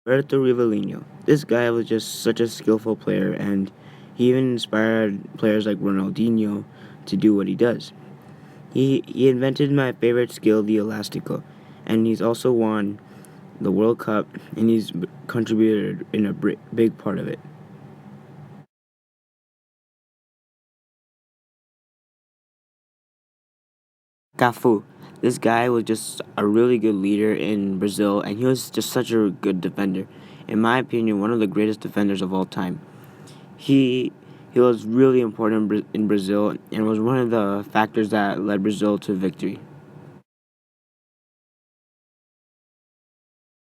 Roberto Rivellino. This guy was just such a skillful player, and he even inspired players like Ronaldinho to do what he does. He invented my favorite skill, the elastico, and he's also won the World Cup, and he's contributed in a big part of it. Cafu. This guy was just a really good leader in Brazil, and he was just such a good defender. In my opinion, one of the greatest defenders of all time. He he was really important in Brazil and was one of the factors that led Brazil to victory.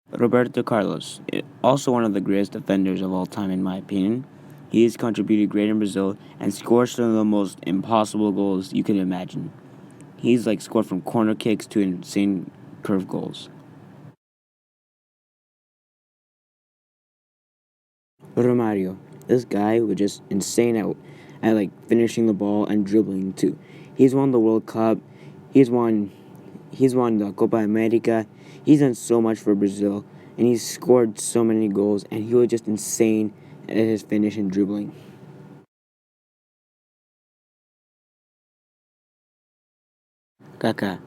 Roberto Carlos, also one of the greatest defenders of all time in my opinion. He has contributed great in Brazil and scored some of the most impossible goals you can imagine. He's like scored from corner kicks to insane curve goals. Romario, this guy was just insane at like finishing the ball and dribbling too. He's won the World Cup. He's won he's won the Copa America. He's done so much for Brazil, and he's scored so many goals. And he was just insane at his finish and dribbling. Kaká,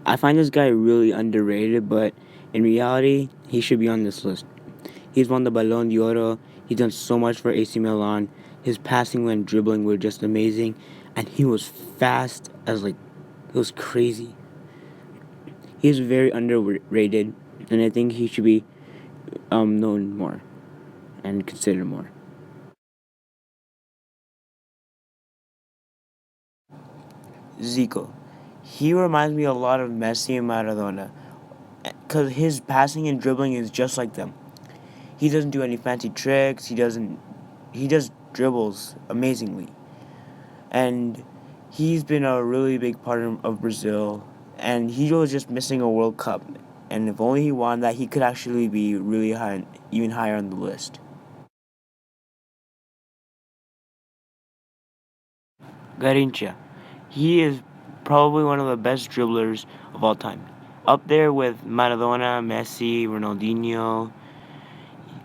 I find this guy really underrated, but in reality, he should be on this list. He's won the Ballon d'Oro. He's done so much for AC Milan. His passing when dribbling were just amazing, and he was fast as like it was crazy. He's very underrated, and I think he should be known more and considered more. Zico, he reminds me a lot of Messi and Maradona, because his passing and dribbling is just like them. He doesn't do any fancy tricks. He just dribbles amazingly, and he's been a really big part of Brazil. And he was just missing a World Cup, and if only he won that, he could actually be really high, even higher on the list. Garincha, he is probably one of the best dribblers of all time, up there with Maradona, Messi, Ronaldinho,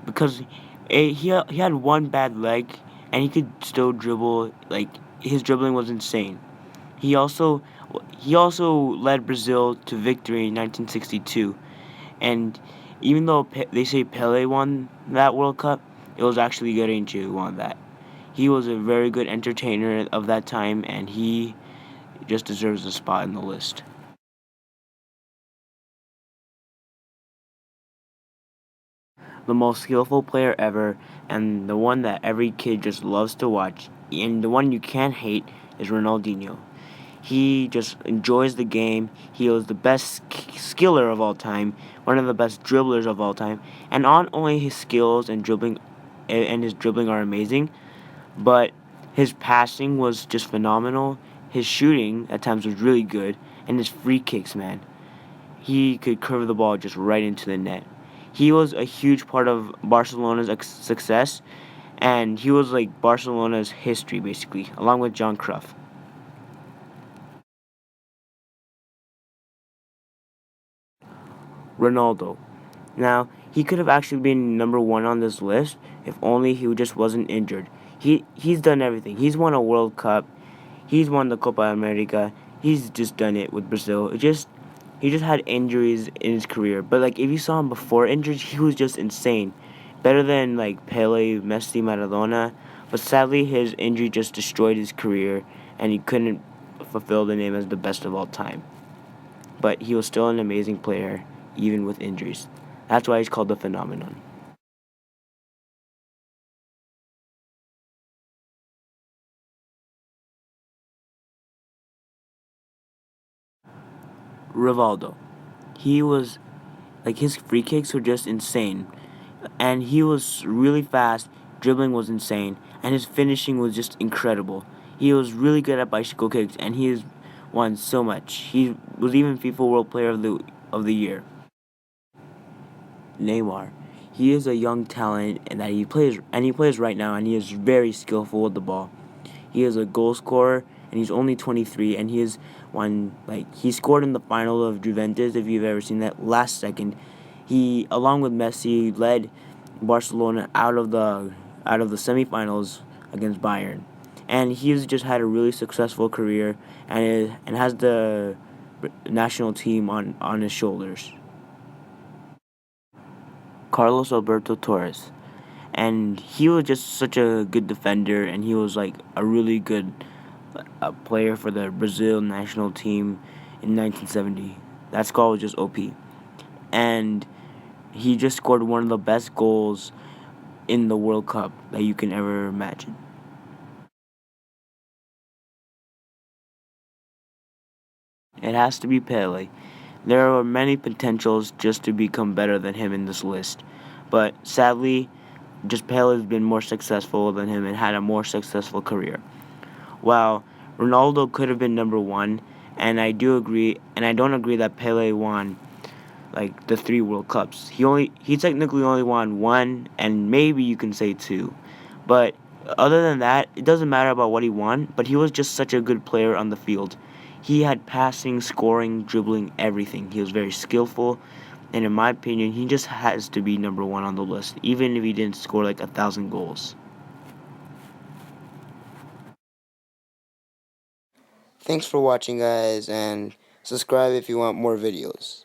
because he had one bad leg and he could still dribble. Like, his dribbling was insane. He also he also led Brazil to victory in 1962, and even though they say Pele won that World Cup, it was actually Garrincha who won that. He was a very good entertainer of that time, and he just deserves a spot in the list. The most skillful player ever, and the one that every kid just loves to watch, and the one you can't hate is Ronaldinho. He just enjoys the game. He was the best skiller of all time, one of the best dribblers of all time, and not only his skills and his dribbling are amazing, but his passing was just phenomenal. His shooting at times was really good, and his free kicks, man, he could curve the ball just right into the net. He was a huge part of Barcelona's success, and he was like Barcelona's history basically, along with John Cruyff. Ronaldo. Now, he could have actually been number one on this list if only he just wasn't injured. He's done everything. He's won a World Cup. He's won the Copa America. He's just done it with Brazil. He just had injuries in his career. But like if you saw him before injuries, he was just insane. Better than like Pele, Messi, Maradona. But sadly his injury just destroyed his career and he couldn't fulfill the name as the best of all time. But he was still an amazing player, even with injuries. That's why he's called the phenomenon. Rivaldo. He was like his free kicks were just insane. And he was really fast, dribbling was insane, and his finishing was just incredible. He was really good at bicycle kicks and he has won so much. He was even FIFA World Player of the Year. Neymar. He is a young talent and he plays right now and he is very skillful with the ball. He is a goal scorer and he's only 23 and he is one like he scored in the final of Juventus if you've ever seen that last second. He, along with Messi, led Barcelona out of the semifinals against Bayern, and he's just had a really successful career and has the national team on his shoulders. Carlos Alberto Torres, and he was just such a good defender, and he was like a really good player for the Brazil national team in 1970. That squad was just OP, and he just scored one of the best goals in the World Cup that you can ever imagine. It has to be Pele. There are many potentials just to become better than him in this list, but sadly, just Pele has been more successful than him and had a more successful career. While Ronaldo could have been number one, and I don't agree that Pele won like the three World Cups. He technically only won one, and maybe you can say two, but other than that, it doesn't matter about what he won. But he was just such a good player on the field. He had passing, scoring, dribbling, everything. He was very skillful, and in my opinion, he just has to be number one on the list, even if he didn't score like 1,000 goals. Thanks for watching, guys, and subscribe if you want more videos.